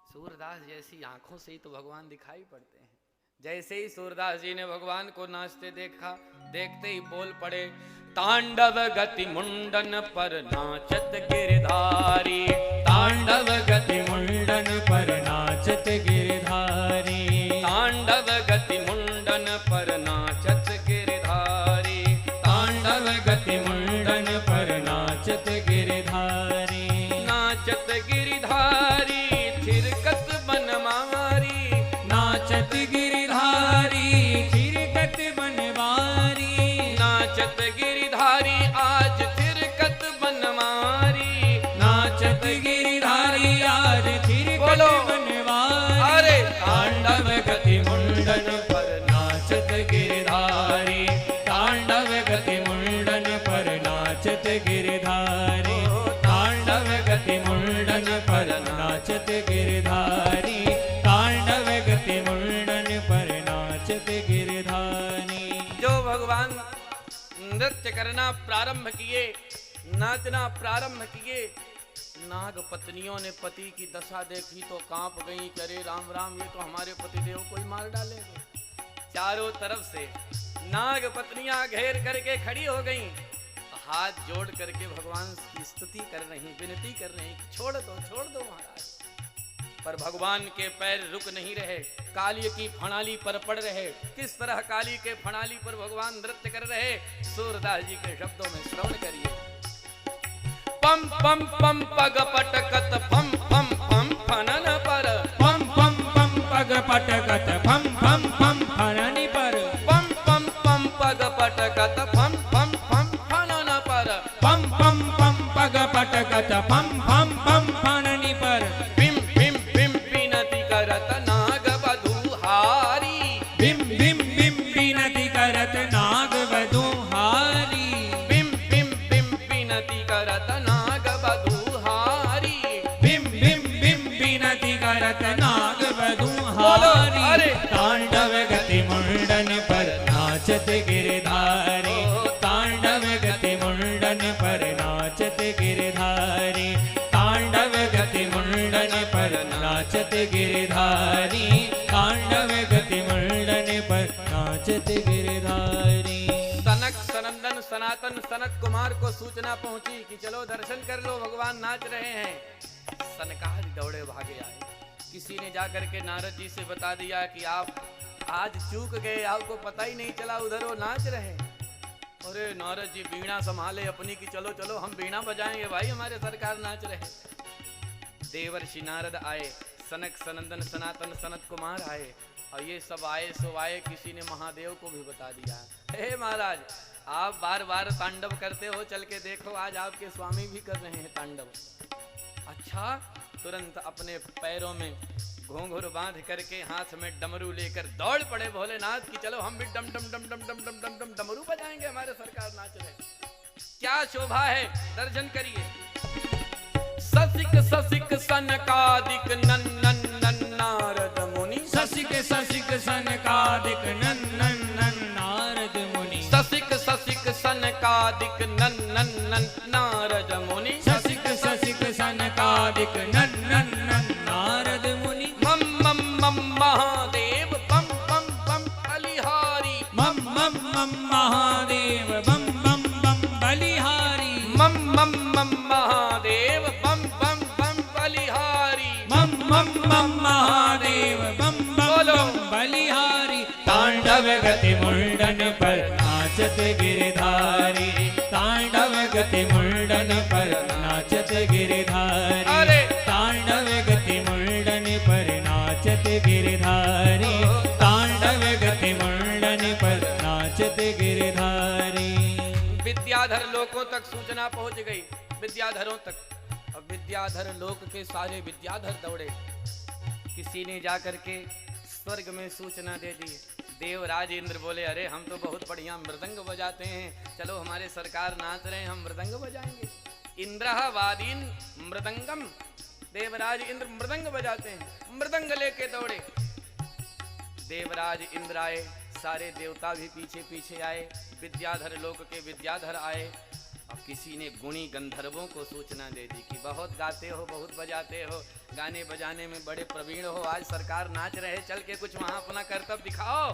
सूरदास जैसी आंखों से ही तो भगवान दिखाई पड़ते हैं। जैसे ही सूरदास जी ने भगवान को नाचते देखा, देखते ही बोल पड़े, तांडव गति मुंडन पर नाचत गिरधारी, तांडव गति मुंडन पर नाचत गिरधारी, तांडव गति मुंडन पर नाचत गिरधारी, तांडव गति मुंडन पर नाचत गिरधारी, नाचत गिरधारी थिरकत बनमारी, नाचत गिरधारी थिरकत बनवारी, नाचत गिरधारी आज थिरकत बनमारी, नाचत गिरधारी आज थिरकत बोलो। बनवारी, अरे तांडव गति मुंडन पर नाचत गिरधारी, तांडव गति मुंडन पर नाचत गिरधारी, तांडव गति मुंडन पर नाचत गिरधारी, तांडव गति मुंडन पर नाचत गिरधारी। जो भगवान नृत्य करना प्रारंभ किए, नाचना प्रारंभ किए, नाग पत्नियों ने पति की दशा देखी तो कांप गई, करे राम राम, ये तो हमारे पतिदेव को ही मार डालेंगे। चारों तरफ से नाग पत्नियां घेर करके खड़ी हो गईं, हाथ जोड़ करके भगवान की स्तुति कर रही, विनती कर रही, छोड़ दो महाराज। पर भगवान के पैर रुक नहीं रहे, काली की फणाली पर पड़ रहे। किस तरह काली के फणाली पर भगवान नृत्य कर रहे, सूरदास जी के शब्दों में श्रवण करिए। पम पम पम पग पटकत फम फम फम फनन पर, पम पम पम पग पटकत फम फम फम फननि पर, पम पम पम पग पटकत फम फम फम फनन पर, पम पम पम पग पटकत फम फम फम फननि पर, बिम बिम बिम बिनती करत नाग बधुहारी, बिम बिम बिम बिनति करत नाग वधूहारी, बिम बिम बिम बिनती करत नाग बधुहारी, बिम बिम बिम बिनति करत नाग वधूहारी, अरे! तांडव गति मुंडन पर नाचत गिरधारी, तांडव गति मुंडन पर नाचत गिरधारी, तांडव गति मुंडन पर नाचत गिरधारी, तांडव गति मुंडन पर नाचत गिरधारी। सनक सनंदन सनातन सनत कुमार को सूचना पहुंची कि चलो दर्शन कर लो, भगवान नाच रहे हैं। सनकादि दौड़े भागे आए। किसी ने जाकर के नारद जी से बता दिया कि आप आज चूक गए, आपको पता ही नहीं चला, उधर वो नाच रहे। अरे नारद जी बीणा संभाले अपनी कि चलो चलो हम बीणा बजाएंगे भाई, हमारे सरकार नाच रहे। देवर्षि नारद आए, सनक सनंदन सनातन सनत कुमार आए, और ये सब आए सो आए। किसी ने महादेव को भी बता दिया, हे महाराज आप बार बार तांडव करते हो, चल के देखो आज आपके स्वामी भी कर रहे हैं तांडव। अच्छा, तुरंत अपने पैरों में घूंघरू बांध करके हाथ में डमरू लेकर दौड़ पड़े भोलेनाथ की चलो हम भी डम डम डम डम डम डम डम डम डमरू बजाएंगे, हमारे सरकार नाच रहे। क्या शोभा है, दर्शन करिए। ससिक ससिक सनकादिक नन्नन नारद मुनि, ससिक ससिक सनकादिक नन्नन नारद मुनि, ससिक ससिक सनकादिक नन्नन नारद मुनि, ससिक ससिक सनकादिक नन्नन नारद मुनि, मम मम मम महादेव पम पम पम बलिहारी, मम मम मम महादेव बम बम बम बलिहारी, मम मम मम महादेव पम पम पम बलिहारी, मम मम मम महादेव बम बम बम बलिहारी, तांडव गति मुंडन पर नाचत गिरधारी, तांडव गति मुंडन पर नाचत गिरधारी, अरे! तांडव गति मुंडन पर नाचत गिरधारी, तांडव गति मुंडन पर नाचत गिरधारी। विद्याधर लोकों तक सूचना पहुंच गई, विद्याधरों तक। अब विद्याधर लोक के सारे विद्याधर दौड़े। किसी ने जाकर के स्वर्ग में सूचना दे दी। देवराज इंद्र बोले, अरे हम तो बहुत बढ़िया मृदंग बजाते हैं, चलो हमारे सरकार नाच रहे हैं, हम मृदंग बजाएंगे। इंद्रः वादीन मृदंगम, देवराज इंद्र मृदंग बजाते हैं, मृदंग लेके दौड़े। देवराज इंद्र आए, सारे देवता भी पीछे पीछे आए, विद्याधर लोक के विद्याधर आए। अब किसी ने गुणी गंधर्वों को सूचना दे दी कि बहुत गाते हो, बहुत बजाते हो, गाने बजाने में बड़े प्रवीण हो, आज सरकार नाच रहे, चल के कुछ वहां अपना कर्तव्य दिखाओ।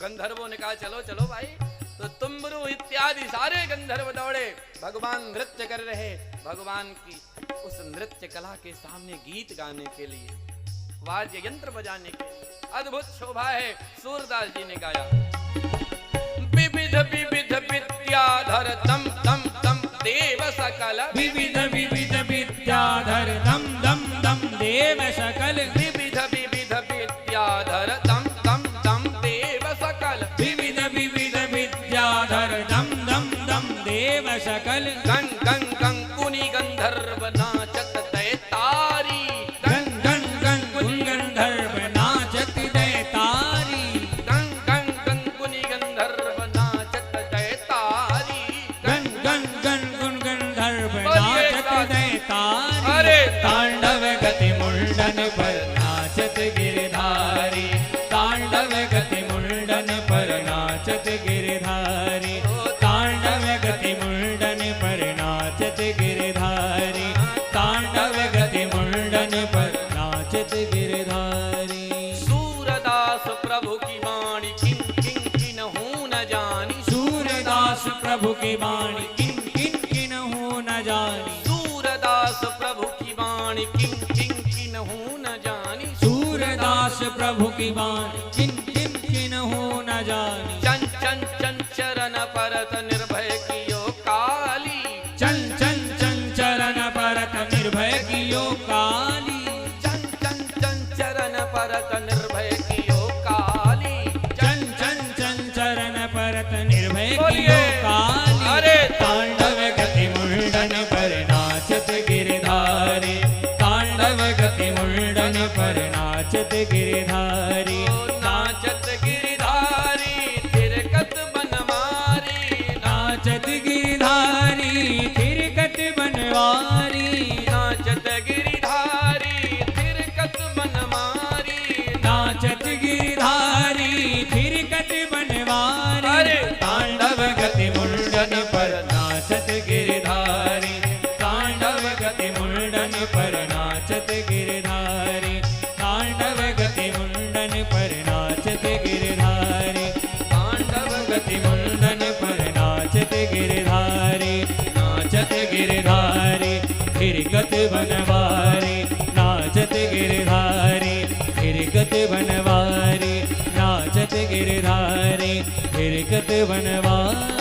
गंधर्वों ने कहा चलो चलो भाई। तो तुम्बरु इत्यादि सारे गंधर्व दौड़े, भगवान नृत्य कर रहे, भगवान की उस नृत्य कला के सामने गीत गाने के लिए, वाद्य यंत्र बजाने के लिए। अद्भुत शोभा है। सूरदास जी ने गाया, विविध विविध विद्याधर दम दम दम देव सकल, विविध विविध विद्याधर दम दम दम देव सकल, विविध विविध विद्याधर दम दम दम देव सकल, विविध विविध विद्याधर दम दम दम देव सकल, गं गं गं कुनि गंधर्व नाचत दैतारी, गं गं गं कुनि गंधर्व नाचत दैतारी, गं गं गं कुनि गंधर्व नाचत दैतारी, गं गं गं कुनि गंधर्व नाचत दैतारी। अरे तांडव गति मुंडन पर नाचत गिरधारी, तांडव गति मुंडन पर नाचत गिरधारी, तांडव गति मुंडन पर नाचत गिरधारी, तांडव गति मुंडन पर नाचत गिरधारी। सूरदास प्रभु की वाणी किन किन किन्हू न जानी, सूरदास प्रभु की वाणी किन किन किन्हू न जानी, सूरदास प्रभु की वाणी किन किन किन्हू न जानी, सूरदास प्रभु की वाणी किन किन किन्हू न जानी। चन चन चन चरण परत निर्भय कियो काली, चल चल चल चरण परत निर्भय कियो काली, चन चन चन चरण परत निर्भय कियो काली, चल चल चल चरण परत निर्भय बोलिए। कियो काली। अरे तांडव गति मुंडन पर नाचत गिरधारी, तांडव गति मुंडन पर नाचत गिरधारी, नाचत गिरधारी तिरकत बनमारी, नाचत गिरधारी थिरकत बनवारी, नाचत गिरधारी तिरकत बनमारी, नाचत गिरधारी थिरकत बनवारी। अरे तांडव गति मुंडन पर नाचत गिरधारी, तांडव गति मुंडन पर नाचत गिरधारी, तांडव गति मुंडन पर नाचत गिरधारी, तांडव गति मुंडन पर नाचत गिरधारी, नाचत गिरधारी थिरकत बनवारी, नाचत गिरधारी थिरकत बनवारी, नाचत गिरधारी थिरकत बनवारी।